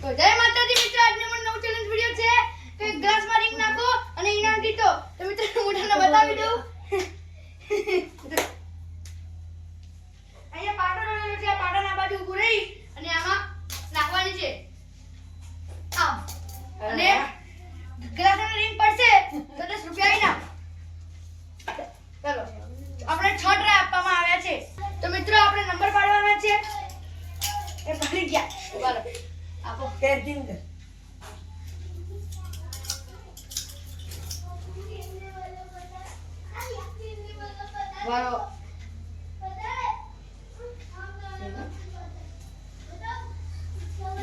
તો જય માતાજી મિત્રો, આજનો મને નવો ચેલેન્જ વિડિયો છે કે ગ્લાસમાં રિંગ નાખો અને ઇનામ જીતો. તો મિત્રો મોઢાને બતાવી દઉં. અહીંયા પાટો રહેલો છે, આ પાટાના બાજુ ઊભું રહી અને આમાં નાખવાની છે આમ, અને ગ્લાસમાં રિંગ પડશે તો 10 રૂપિયા ઇનામ. ચલો આપણે 6 ટ્રાય આપવામાં આવ્યા છે. તો મિત્રો આપણે નંબર પાડવાના છે. એ ભરી ગયા ચાલો આપો પેન્ટિંગ વારો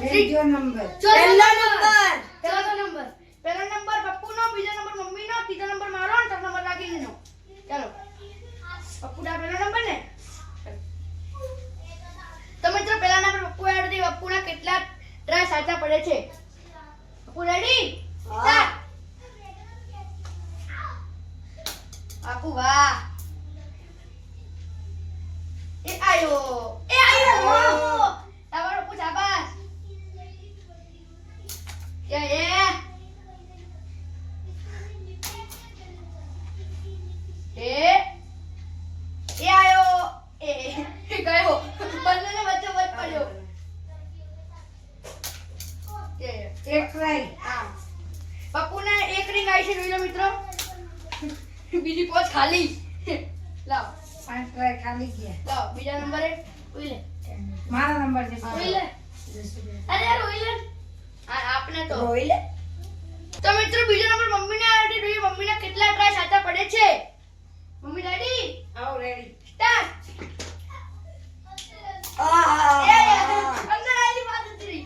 બીજો નંબર પહેલો નંબર પપ્પુનો, બીજો નંબર મમ્મીનો, ત્રીજો નંબર મારો અને ચોથો નંબર રાગીણીનો. ચાલો પપ્પુ દા પહેલો નંબર ને. તો મિત્રો પહેલા નંબર પપ્પુ એડ દે. પપ્પુના કેટલા ટ્રાય સાચા પડે છે? પપ્પુ રેડી? સ્ટાર્ટ. આપુ વાહ, એ આયો તમારો પપ્પુ શાબાશ. એ આયો એ ગયો, બંનેને વચ્ચે વચ પડ્યો. એક ટ્રાય હા પપ્પુને એક રિંગ આવી છે, જોઈ લો મિત્રો. બીજી પોચ ખાલી. લાવ 5 ટ્રાય ખાલી ગયા. લાવ બીજા નંબરે ઉઈ લે. મારો નંબર છે. ઉઈ લે. અરે યાર ઉઈ લે. આપને તો રોઈ લે. તો મિત્રો બીજો નંબર મમ્મીને આવી જોઈએ. મમ્મીના કેટલા ટ્રાય સાચા પડે છે? Mummy ready? આવ રેડી. સ્ટાર્ટ. અંદર આલી વાત ઉતરી.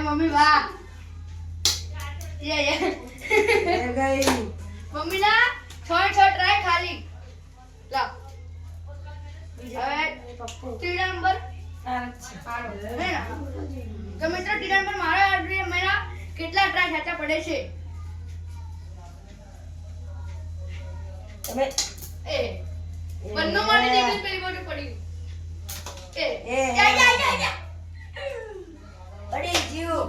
મમ્મી વાહ. ગઈ મમ્મી ના 6 ટ્રાય ખાલી. લાવ હવે ત્રીજા નંબર પાડો. હે ને? તો મિત્રો ત્રીજા નંબર મારો આડરી મેરા કેટલા ટ્રાય સાચા પડે છે? તમે એ બંને માટે નીકળી પેલી બોટલ પડી. પડી ગયું.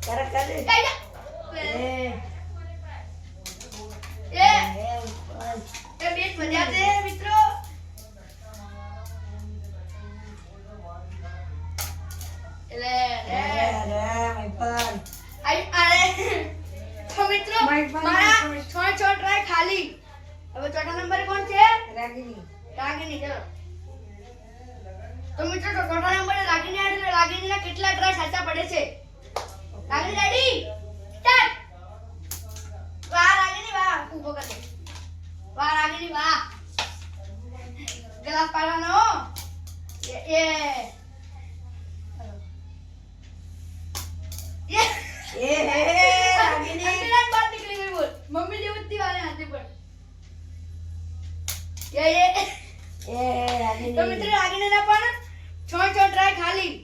કરે કરે બેસ મજા છે મિત્રો. તો મિત્રો મારા 6 ટ્રાય ખાલી. હવે ચોથા નંબરે કોણ છે? રાગીણી. ચલો તો મિત્રો ચોથા નંબરે રાગીણી આવી છે. રાગીણીના કેટલા ટ્રાય સાચા પડે છે? રાગીણી રેડી? સ્ટાર્ટ. વાહ રાગીણી વાહ. ઊભો કર દે. વાહ રાગીણી વાહ. ગ્લાસ પાડવાનો. રાગીણી બાર નીકળી ગઈ. બોલ મમ્મી જેવું જ વાલે હાથે પર. તો મિત્રો રાગીણીના પણ 6 ટ્રાય ખાલી.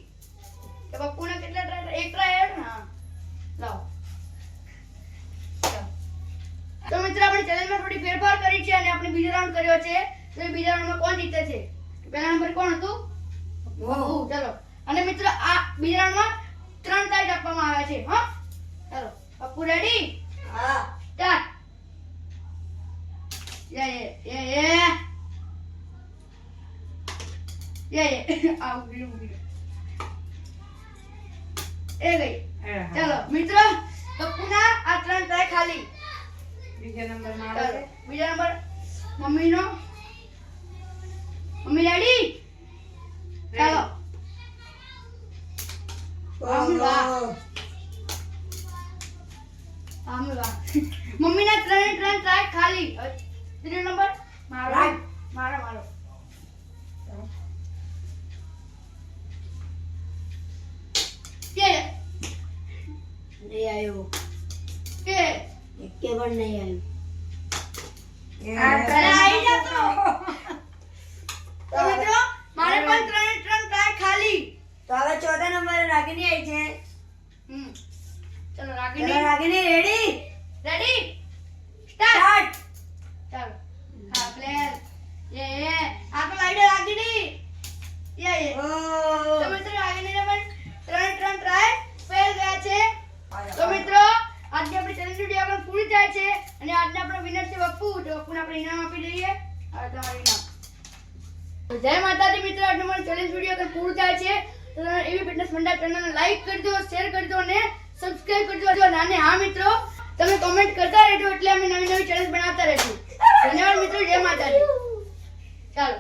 તો પપ્પુના કેટલા ટ્રાય? એક ટ્રાય આવ્યો ને. હા લાવ. તો મિત્રો આપણે ચેલેન્જમાં થોડી ફેરફાર કરી છે અને આપણે બીજો રાઉન્ડ કર્યો છે. તો બીજા રાઉન્ડમાં કોણ જીતે છે? પહેલા નંબર કોણ હતું? પપ્પુ. ચલો અને મિત્રો આ બીજા રાઉન્ડમાં 3 ટ્રાય આપવામાં આવ્યા છે. હા ચલો પપ્પુ રેડી? હા સ્ટાર્ટ. આ ઉભી એ ગઈ. ચલો મિત્રો પપ્પુના આ 3 ટ્રાય ખાલી. બીજો નંબર મારો ચાલો છે. બીજા નંબર મમ્મીનો. Mummy ready? ચાલો મમ્મીના 3 ટ્રાય ખાલી. ત્રીજો નંબર મારો. મારો કે નહીં આવ્યો. કે એક કે પણ નહીં અરે આવ્યો. આવી જતો. તો મિત્રો મારે પણ 3 ટ્રાય ખાલી. તો હવે ચોથા નંબરે રાગીણી આવી છે. ચલો ચલો રાગીણી રાગીણી રેડી? રેડી? લઈએ આ તમારી નામ. તો જય માતાજી મિત્રો, આજનો મારો ચેલેન્જ વિડીયો અગર પૂરું થાય છે તો તમે એવી ફિટનેસ મંડા ચેનલને લાઈક કરજો, શેર કરજો અને સબસ્ક્રાઇબ કરજો. અને હા મિત્રો, તમે કમેન્ટ કરતા રહેજો એટલે અમે નવી નવી ચેલેન્જ બનાવતા રહીશું. ધન્યવાદ મિત્રો, જય માતાજી. ચાલો.